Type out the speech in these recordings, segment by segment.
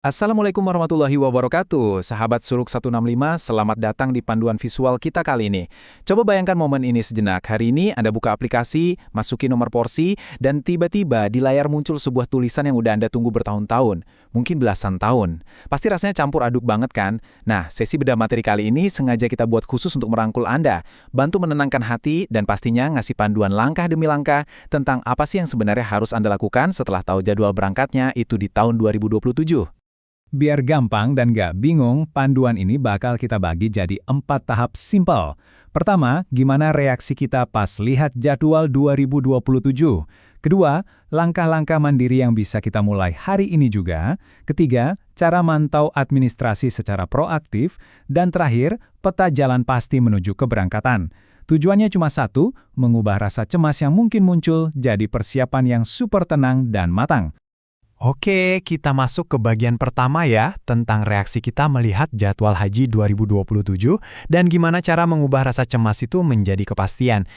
Assalamualaikum warahmatullahi wabarakatuh. Sahabat Suluk 165, selamat datang di panduan visual kita kali ini. Coba bayangkan momen ini sejenak. Hari ini Anda buka aplikasi, masuki nomor porsi, dan tiba-tiba di layar muncul sebuah tulisan yang udah Anda tunggu bertahun-tahun. Mungkin belasan tahun. Pasti rasanya campur aduk banget kan? Nah, sesi bedah materi kali ini sengaja kita buat khusus untuk merangkul Anda, bantu menenangkan hati, dan pastinya ngasih panduan langkah demi langkah tentang apa sih yang sebenarnya harus Anda lakukan setelah tahu jadwal berangkatnya itu di tahun 2027. Biar gampang dan gak bingung, panduan ini bakal kita bagi jadi 4 tahap simpel. Pertama, gimana reaksi kita pas lihat jadwal 2027. Kedua, langkah-langkah mandiri yang bisa kita mulai hari ini juga. Ketiga, cara mantau administrasi secara proaktif. Dan terakhir, peta jalan pasti menuju keberangkatan. Tujuannya cuma satu, mengubah rasa cemas yang mungkin muncul jadi persiapan yang super tenang dan matang. Oke, kita masuk ke bagian pertama ya, tentang reaksi kita melihat jadwal haji 2027 dan gimana cara mengubah rasa cemas itu menjadi kepastian.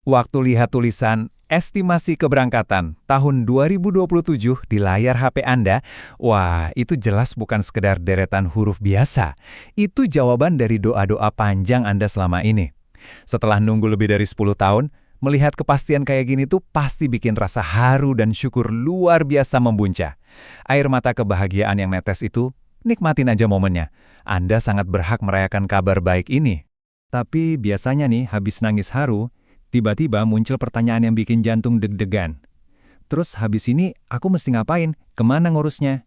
Waktu lihat tulisan estimasi keberangkatan tahun 2027 di layar HP Anda, wah itu jelas bukan sekedar deretan huruf biasa. Itu jawaban dari doa-doa panjang Anda selama ini. Setelah nunggu lebih dari 10 tahun, melihat kepastian kayak gini tuh pasti bikin rasa haru dan syukur luar biasa membuncah. Air mata kebahagiaan yang netes itu, nikmatin aja momennya. Anda sangat berhak merayakan kabar baik ini. Tapi biasanya nih, habis nangis haru, tiba-tiba muncul pertanyaan yang bikin jantung deg-degan. Terus habis ini aku mesti ngapain? Kemana ngurusnya?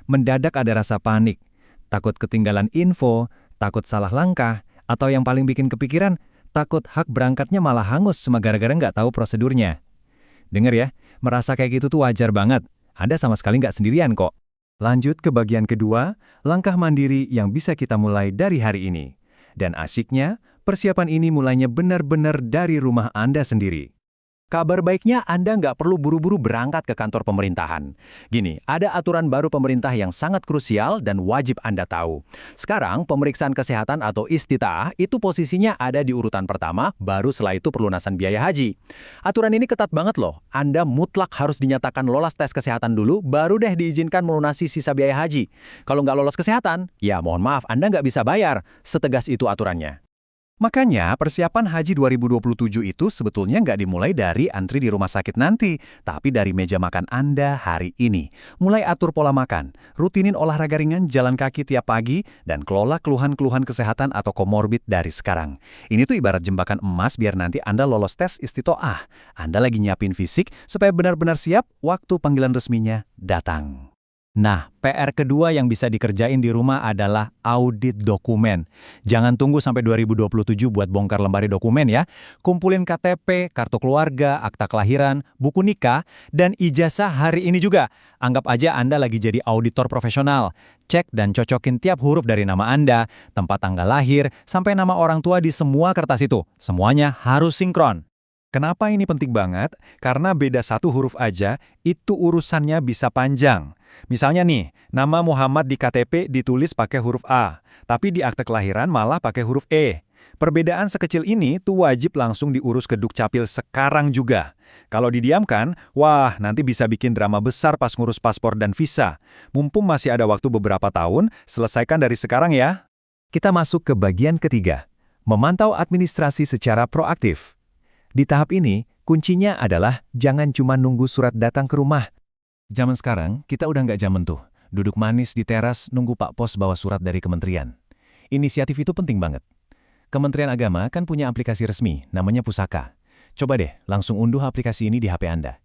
Mendadak ada rasa panik. Takut ketinggalan info, takut salah langkah, atau yang paling bikin kepikiran, takut hak berangkatnya malah hangus cuma gara-gara nggak tahu prosedurnya. Dengar ya, merasa kayak gitu tuh wajar banget. Anda sama sekali nggak sendirian kok. Lanjut ke bagian kedua, langkah mandiri yang bisa kita mulai dari hari ini. Dan asyiknya, persiapan ini mulainya benar-benar dari rumah Anda sendiri. Kabar baiknya Anda nggak perlu buru-buru berangkat ke kantor pemerintahan. Gini, ada aturan baru pemerintah yang sangat krusial dan wajib Anda tahu. Sekarang, pemeriksaan kesehatan atau istita'ah itu posisinya ada di urutan pertama, baru setelah itu pelunasan biaya haji. Aturan ini ketat banget loh. Anda mutlak harus dinyatakan lolos tes kesehatan dulu, baru deh diizinkan melunasi sisa biaya haji. Kalau nggak lolos kesehatan, ya mohon maaf, Anda nggak bisa bayar. Setegas itu aturannya. Makanya, persiapan haji 2027 itu sebetulnya nggak dimulai dari antri di rumah sakit nanti, tapi dari meja makan Anda hari ini. Mulai atur pola makan, rutinin olahraga ringan jalan kaki tiap pagi, dan kelola keluhan-keluhan kesehatan atau komorbid dari sekarang. Ini tuh ibarat jembakan emas biar nanti Anda lolos tes istitoah. Anda lagi nyiapin fisik supaya benar-benar siap waktu panggilan resminya datang. Nah, PR kedua yang bisa dikerjain di rumah adalah audit dokumen. Jangan tunggu sampai 2027 buat bongkar lemari dokumen ya. Kumpulin KTP, kartu keluarga, akta kelahiran, buku nikah, dan ijazah hari ini juga. Anggap aja Anda lagi jadi auditor profesional. Cek dan cocokin tiap huruf dari nama Anda, tempat tanggal lahir, sampai nama orang tua di semua kertas itu. Semuanya harus sinkron. Kenapa ini penting banget? Karena beda satu huruf aja, itu urusannya bisa panjang. Misalnya nih, nama Muhammad di KTP ditulis pakai huruf A, tapi di akte kelahiran malah pakai huruf E. Perbedaan sekecil ini tuh wajib langsung diurus ke Dukcapil sekarang juga. Kalau didiamkan, wah nanti bisa bikin drama besar pas ngurus paspor dan visa. Mumpung masih ada waktu beberapa tahun, selesaikan dari sekarang ya. Kita masuk ke bagian ketiga, memantau administrasi secara proaktif. Di tahap ini, kuncinya adalah jangan cuma nunggu surat datang ke rumah. Zaman sekarang, kita udah nggak zaman tuh. Duduk manis di teras, nunggu Pak Pos bawa surat dari kementerian. Inisiatif itu penting banget. Kementerian Agama kan punya aplikasi resmi, namanya Pusaka. Coba deh, langsung unduh aplikasi ini di HP Anda.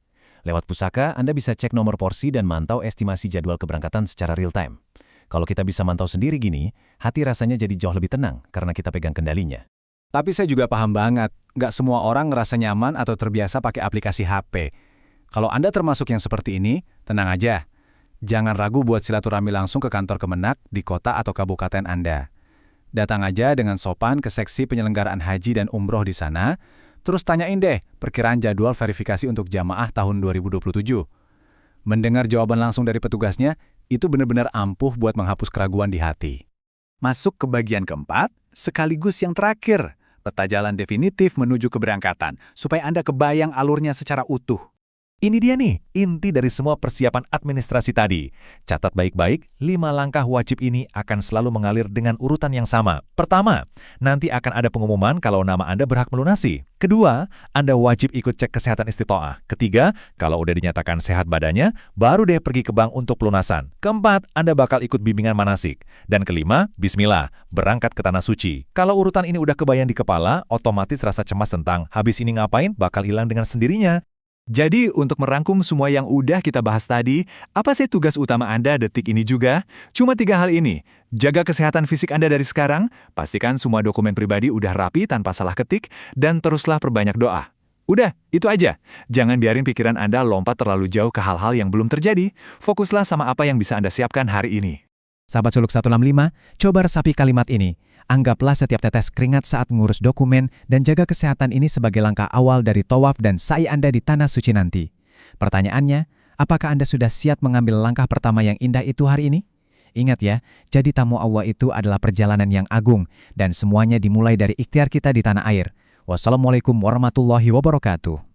Lewat Pusaka, Anda bisa cek nomor porsi dan mantau estimasi jadwal keberangkatan secara real time. Kalau kita bisa mantau sendiri gini, hati rasanya jadi jauh lebih tenang karena kita pegang kendalinya. Tapi saya juga paham banget, nggak semua orang ngerasa nyaman atau terbiasa pakai aplikasi HP. Kalau Anda termasuk yang seperti ini, tenang aja. Jangan ragu buat silaturahmi langsung ke kantor Kemenak di kota atau kabupaten Anda. Datang aja dengan sopan ke seksi penyelenggaraan haji dan umroh di sana, terus tanyain deh perkiraan jadwal verifikasi untuk jamaah tahun 2027. Mendengar jawaban langsung dari petugasnya, itu benar-benar ampuh buat menghapus keraguan di hati. Masuk ke bagian keempat, sekaligus yang terakhir. Peta jalan definitif menuju keberangkatan, supaya Anda kebayang alurnya secara utuh. Ini dia nih, inti dari semua persiapan administrasi tadi. Catat baik-baik, 5 langkah wajib ini akan selalu mengalir dengan urutan yang sama. Pertama, nanti akan ada pengumuman kalau nama Anda berhak melunasi. Kedua, Anda wajib ikut cek kesehatan istitoah. Ketiga, kalau udah dinyatakan sehat badannya, baru deh pergi ke bank untuk pelunasan. Keempat, Anda bakal ikut bimbingan manasik. Dan kelima, bismillah, berangkat ke tanah suci. Kalau urutan ini udah kebayang di kepala, otomatis rasa cemas tentang habis ini ngapain bakal hilang dengan sendirinya. Jadi, untuk merangkum semua yang udah kita bahas tadi, apa sih tugas utama Anda detik ini juga? Cuma 3 hal ini. Jaga kesehatan fisik Anda dari sekarang, pastikan semua dokumen pribadi udah rapi tanpa salah ketik, dan teruslah perbanyak doa. Udah, itu aja. Jangan biarin pikiran Anda lompat terlalu jauh ke hal-hal yang belum terjadi. Fokuslah sama apa yang bisa Anda siapkan hari ini. Sahabat Suluk 165, coba resapi kalimat ini. Anggaplah setiap tetes keringat saat ngurus dokumen dan jaga kesehatan ini sebagai langkah awal dari tawaf dan sa'i Anda di tanah suci nanti. Pertanyaannya, apakah Anda sudah siap mengambil langkah pertama yang indah itu hari ini? Ingat ya, jadi tamu Allah itu adalah perjalanan yang agung dan semuanya dimulai dari ikhtiar kita di tanah air. Wassalamualaikum warahmatullahi wabarakatuh.